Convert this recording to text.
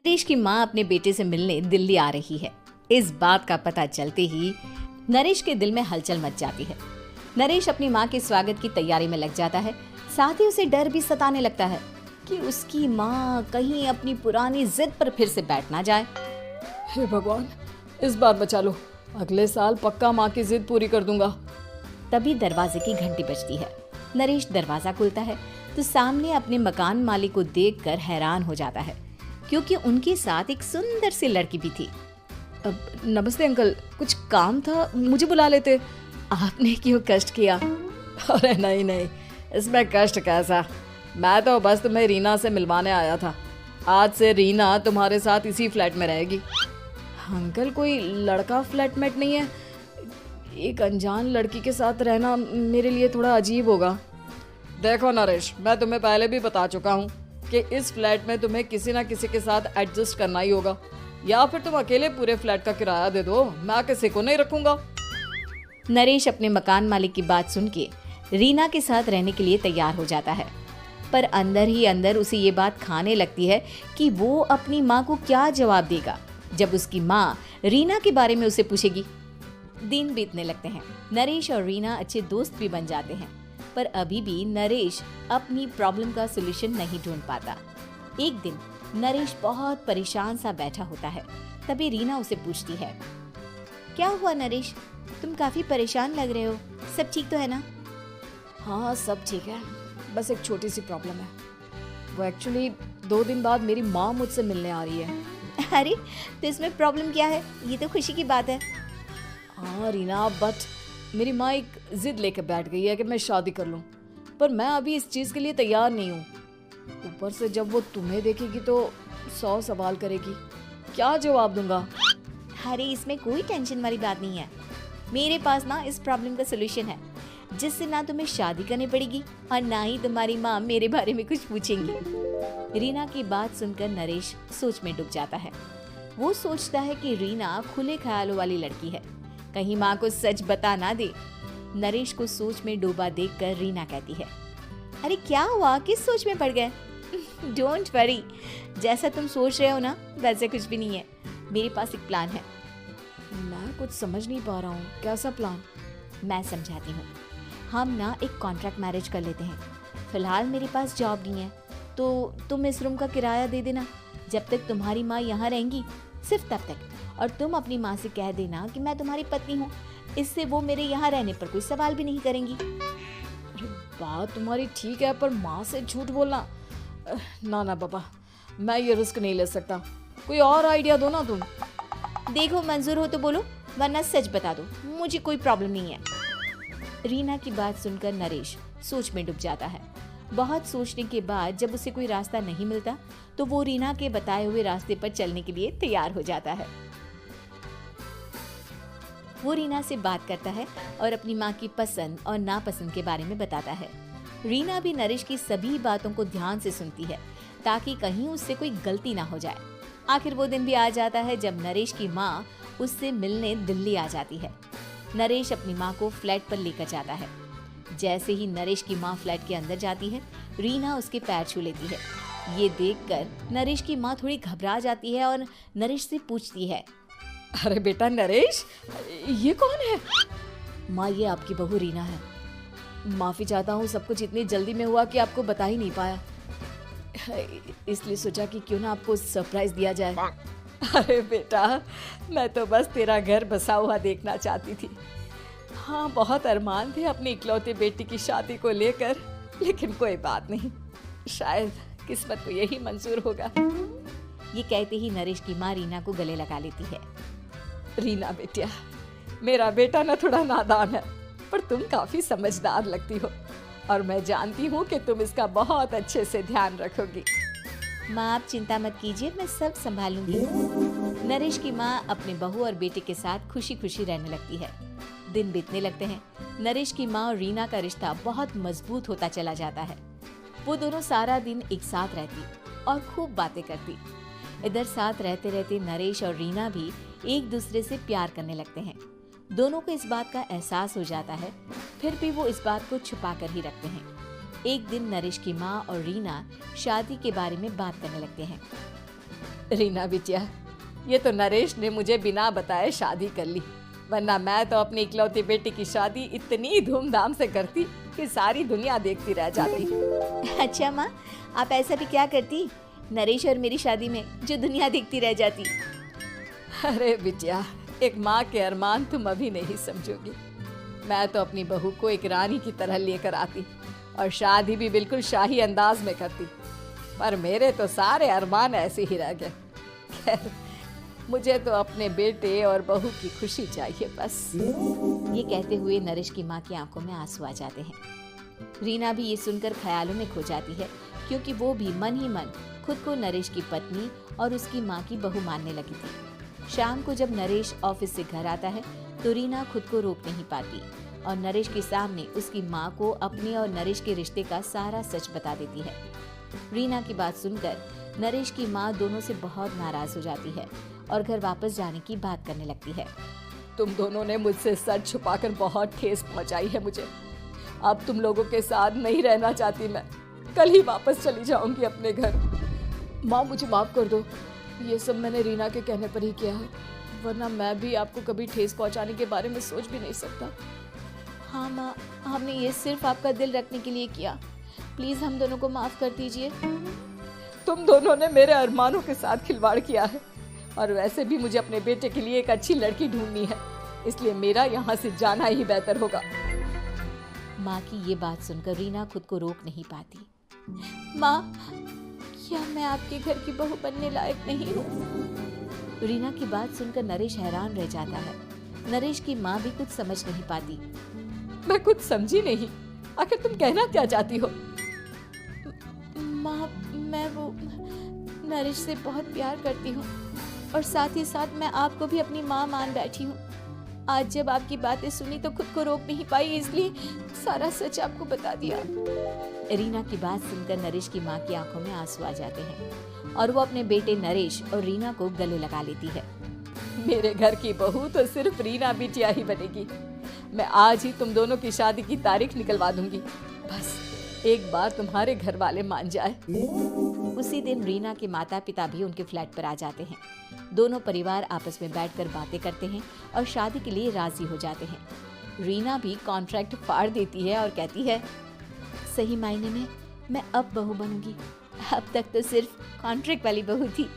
नरेश की माँ अपने बेटे से मिलने दिल्ली आ रही है। इस बात का पता चलते ही नरेश के दिल में हलचल मच जाती है। नरेश अपनी माँ के स्वागत की तैयारी में लग जाता है। साथ ही उसे डर भी सताने लगता है कि उसकी माँ कहीं अपनी पुरानी जिद पर फिर से बैठ ना जाए। हे भगवान, इस बार बचा लो। अगले साल पक्का माँ की जिद पूरी कर दूंगा। तभी दरवाजे की घंटी बजती है। नरेश दरवाजा खोलता है तो सामने अपने मकान मालिक को देखकर हैरान हो जाता है, क्योंकि उनके साथ एक सुंदर सी लड़की भी थी। अब नमस्ते अंकल, कुछ काम था, मुझे बुला लेते। आपने क्यों कष्ट किया? अरे नहीं नहीं, इसमें कष्ट कैसा। मैं तो बस तुम्हें रीना से मिलवाने आया था। आज से रीना तुम्हारे साथ इसी फ्लैट में रहेगी। अंकल, कोई लड़का फ्लैटमेट नहीं है? एक अनजान लड़की के साथ रहना मेरे लिए थोड़ा अजीब होगा। देखो नरेश, मैं तुम्हें पहले भी बता चुका हूँ कि इस फ्लैट में तुम्हें किसी ना किसी के साथ एडजस्ट करना ही होगा, या फिर तुम अकेले पूरे फ्लैट का किराया दे दो, मैं किसी को नहीं रखूंगा। नरेश अपने मकान मालिक की बात सुन के रीना के साथ रहने के लिए तैयार हो जाता है, पर अंदर ही अंदर उसे ये बात खाने लगती है कि वो अपनी माँ को क्या जवाब देगा जब उसकी माँ रीना के बारे में उसे पूछेगी। दिन बीतने लगते हैं। नरेश और रीना अच्छे दोस्त भी बन जाते हैं, पर अभी भी नरेश अपनी प्रॉब्लम का सलूशन नहीं ढूंढ पाता। एक दिन नरेश बहुत परेशान सा बैठा होता है। तभी रीना उसे पूछती है, क्या हुआ नरेश, तुम काफी परेशान लग रहे हो, सब ठीक तो है ना? हाँ, सब ठीक है, बस एक छोटी सी प्रॉब्लम है। वो एक्चुअली 2 दिन बाद मेरी माँ मुझसे मिलने आ रही है। अरे, तो इसमें प्रॉब्लम क्या है? ये तो खुशी की बात है। हाँ रीना, बट मेरी माँ एक जिद लेकर बैठ गई है कि मैं शादी कर लूँ, पर मैं अभी इस चीज़ के लिए तैयार नहीं हूँ। ऊपर से जब वो तुम्हें देखेगी तो 100 सवाल करेगी, क्या जवाब दूंगा? अरे, इसमें कोई टेंशन वाली बात नहीं है। मेरे पास ना इस प्रॉब्लम का सलूशन है, जिससे ना तुम्हें शादी करनी पड़ेगी और ना ही तुम्हारी माँ मेरे बारे में कुछ पूछेंगी। रीना की बात सुनकर नरेश सोच में डूब जाता है। वो सोचता है कि रीना खुले ख्यालों वाली लड़की है, कहीं माँ को सच बता ना दे। नरेश को सोच में डूबा देखकर रीना कहती है, अरे क्या हुआ, किस सोच में पड़ गए? डोंट वरी, जैसा तुम सोच रहे हो ना वैसे कुछ भी नहीं है। मेरे पास एक प्लान है। मैं कुछ समझ नहीं पा रहा हूँ, कैसा प्लान? मैं समझाती हूँ। हम ना एक कॉन्ट्रैक्ट मैरिज कर लेते हैं। फिलहाल मेरे पास जॉब नहीं है, तो तुम इस रूम का किराया दे देना जब तक तुम्हारी माँ यहाँ रहेंगी, सिर्फ तब तक। और तुम अपनी माँ से कह देना कि मैं तुम्हारी पत्नी हूँ, इससे वो मेरे यहाँ रहने पर कोई सवाल भी नहीं करेंगी। अरे बात तुम्हारी ठीक है, पर माँ से झूठ बोलना, ना ना बाबा, मैं ये रिस्क नहीं ले सकता। कोई और आइडिया दो ना तुम। देखो, मंजूर हो तो बोलो, वरना सच बता दो, मुझे कोई प्रॉब्लम नहीं है। रीना की बात सुनकर नरेश सोच में डूब जाता है। बहुत सोचने के बाद जब उसे कोई रास्ता नहीं मिलता तो वो रीना के बताए हुए रास्ते पर चलने के लिए तैयार हो जाता है। वो रीना से बात करता है और अपनी माँ की पसंद और नापसंद के बारे में बताता है। रीना भी नरेश की सभी बातों को ध्यान से सुनती है, ताकि कहीं उससे कोई गलती ना हो जाए। आखिर वो दिन भी आ जाता है जब नरेश की माँ उससे मिलने दिल्ली आ जाती है। नरेश अपनी माँ को फ्लैट पर लेकर जाता है। जैसे ही नरेश की माँ फ्लैट के अंदर जाती है, रीना उसके पैर छू लेती है। ये देखकर नरेश की माँ थोड़ी घबरा जाती है और नरेश से पूछती है, अरे बेटा नरेश, ये कौन है? माँ, ये आपकी बहू रीना है। माफ़ी चाहता हूँ, सब कुछ इतनी जल्दी में हुआ कि आपको बता ही नहीं पाया, इसलिए सोचा कि क्यों ना आपको सरप्राइज दिया जाए। अरे बेटा, मैं तो बस तेरा घर बसा हुआ देखना चाहती थी। हाँ, बहुत अरमान थे अपनी इकलौते बेटी की शादी को लेकर, लेकिन कोई बात नहीं, शायद किस्मत को यही मंजूर होगा। ये कहते ही नरेश की माँ रीना को गले लगा लेती है। रीना बेटिया, मेरा बेटा ना थोड़ा नादान है, पर तुम काफी समझदार लगती हो, और मैं जानती हूँ कि तुम इसका बहुत अच्छे से ध्यान रखोगी। माँ, आप चिंता मत कीजिए, मैं सब संभालूंगी। नरेश की माँ अपने बहू और बेटे के साथ खुशी खुशी रहने लगती है। दिन बीतने लगते हैं। नरेश की माँ और रीना का रिश्ता बहुत मजबूत होता चला जाता है। वो दोनों सारा दिन एक साथ रहती और खूब बातें करती। इधर साथ रहते रहते नरेश और रीना भी एक दूसरे से प्यार करने लगते हैं। दोनों को इस बात का एहसास हो जाता है, फिर भी वो इस बात को छुपा कर ही रखते हैं। एक दिन नरेश की माँ और रीना शादी के बारे में बात करने लगते हैं। रीना बिटिया, ये तो नरेश ने मुझे बिना बताए शादी कर ली, वरना मैं तो अपनी इकलौती बेटी की शादी इतनी धूमधाम से करती कि सारी दुनिया देखती रह जाती। अच्छा माँ, आप ऐसा भी क्या करती नरेश और मेरी शादी में जो दुनिया देखती रह जाती? अरे बिटिया, एक माँ के अरमान तुम अभी नहीं समझोगी। मैं तो अपनी बहू को एक रानी की तरह लेकर आती और शादी भी बिल्कुल शाही अंदाज में करती, पर मेरे तो सारे अरमान ऐसे ही रह गए। खैर, मुझे तो अपने बेटे और बहू की खुशी चाहिए बस। ये कहते हुए नरेश की माँ की आंखों में आंसू आ जाते हैं। रीना भी ये सुनकर ख्यालों में खो जाती है, क्योंकि वो भी मन ही मन खुद को नरेश की पत्नी और उसकी माँ की बहू मानने लगी थी। शाम को जब नरेश ऑफिस से घर आता है तो रीना खुद को रोक नहीं पाती और नरेश के सामने उसकी माँ को अपने और नरेश के रिश्ते का सारा सच बता देती है। रीना की बात सुनकर नरेश की माँ दोनों से बहुत नाराज हो जाती है और घर वापस जाने की बात करने लगती है। तुम दोनों ने मुझसे सच छुपाकर बहुत ठेस पहुंचाई है मुझे। अब तुम लोगों के साथ नहीं रहना चाहती मैं, कल ही वापस चली जाऊंगी अपने घर। माँ, मुझे माफ कर दो, ये सब मैंने रीना के कहने पर ही किया है, वरना मैं भी आपको कभी ठेस पहुंचाने के बारे में सोच भी नहीं सकता। हाँ माँ, हमने ये सिर्फ आपका दिल रखने के लिए किया, प्लीज हम दोनों को माफ कर दीजिए। तुम दोनों ने मेरे अरमानों के साथ खिलवाड़ किया है, और वैसे भी मुझे अपने बेटे के लिए एक अच्छी लड़की ढूंढनी है, इसलिए मेरा यहाँ से जाना ही बेहतर होगा। माँ की ये बात सुनकर रीना खुद को रोक नहीं पाती। माँ, क्या मैं आपके घर की बहू बनने लायक नहीं हूँ? रीना की बात सुनकर नरेश हैरान रह जाता है। नरेश की माँ भी कुछ समझ नहीं पाती। मैं कुछ समझी नहीं, आखिर तुम कहना क्या चाहती हो? माँ, मैं वो नरेश से बहुत प्यार करती हूँ और साथ ही साथ मैं आपको भी अपनी माँ मान बैठी हूँ। आज जब आपकी बातें सुनी तो खुद को रोक नहीं पाई, इसलिए सारा सच आपको बता दिया। रीना की बात सुनकर नरेश की माँ की आंखों में आंसू आ जाते हैं और वो अपने बेटे नरेश और रीना को गले लगा लेती है। मेरे घर की बहू तो सिर्फ रीना बिटिया ही बनेगी। मैं आज ही तुम दोनों की शादी की तारीख निकलवा दूंगी, बस एक बार तुम्हारे घर वाले मान जाए। उसी दिन रीना के माता पिता भी उनके फ्लैट पर आ जाते हैं। दोनों परिवार आपस में बैठकर बातें करते हैं और शादी के लिए राजी हो जाते हैं। रीना भी कॉन्ट्रैक्ट फाड़ देती है और कहती है, सही मायने में मैं अब बहू बनूंगी, अब तक तो सिर्फ कॉन्ट्रैक्ट वाली बहू थी।